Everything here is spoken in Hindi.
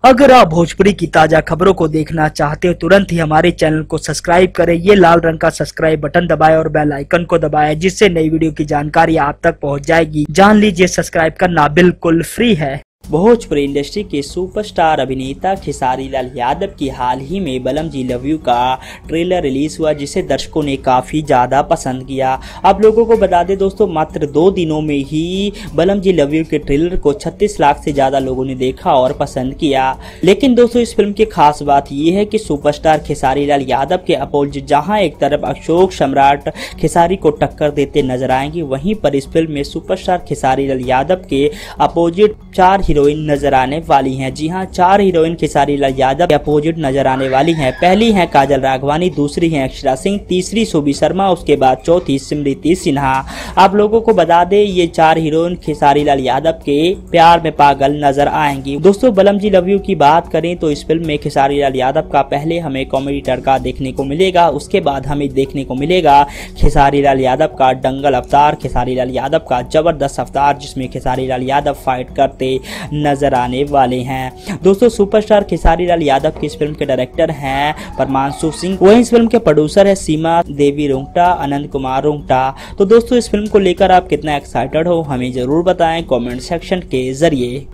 अगर आप भोजपुरी की ताजा खबरों को देखना चाहते हो तुरंत ही हमारे चैनल को सब्सक्राइब करें। ये लाल रंग का सब्सक्राइब बटन दबाएं और बेल आइकन को दबाएं, जिससे नई वीडियो की जानकारी आप तक पहुंच जाएगी। जान लीजिए सब्सक्राइब करना बिल्कुल फ्री है। भोजपुरी इंडस्ट्री के सुपरस्टार अभिनेता खेसारी लाल यादव की हाल ही में बलम जी लव यू का ट्रेलर रिलीज हुआ, जिसे दर्शकों ने काफी ज्यादा पसंद किया। आप लोगों को बता दें दोस्तों, मात्र 2 दिनों में ही बलम जी लव यू के ट्रेलर को 36 लाख से ज्यादा लोगों ने देखा और पसंद किया। लेकिन दोस्तों, इस फिल्म की खास बात यह है कि सुपरस्टार खेसारी लाल यादव के अपोजिट जहां एक तरफ अशोक सम्राट खेसारी को टक्कर देते नजर आएंगे, वहीं पर इस फिल्म में सुपरस्टार खेसारी लाल यादव के अपोजिट 4 हीरोइन नजर आने वाली हैं। जी हां, 4 हीरोइन खेसारी लाल यादव के अपोजिट नजर आने वाली हैं। पहली है काजल राघवानी, दूसरी है अक्षरा सिंह, तीसरी सुबी शर्मा, उसके बाद चौथी स्मृति सिन्हा। आप लोगों को बता दें, ये 4 हीरोइन खेसारी लाल यादव के प्यार में पागल नजर आएंगी। दोस्तों, बलम जी लव यू की बात करें तो इस फिल्म में खेसारी लाल यादव का पहले हमें कॉमेडी तड़का देखने को मिलेगा, उसके बाद हमें देखने को मिलेगा खेसारी लाल यादव का दंगल अवतार, खेसारी लाल यादव का जबरदस्त अवतार, जिसमें खेसारी लाल यादव फाइट करते नजर आने वाले हैं। दोस्तों, सुपरस्टार खेसारी लाल यादव की इस फिल्म के डायरेक्टर हैं परमांशु सिंह, वहीं इस फिल्म के प्रोड्यूसर है सीमा देवी रुंगटा, आनंद कुमार रुंगटा। तो दोस्तों, इस फिल्म को लेकर आप कितना एक्साइटेड हो हमें जरूर बताएं कमेंट सेक्शन के जरिए।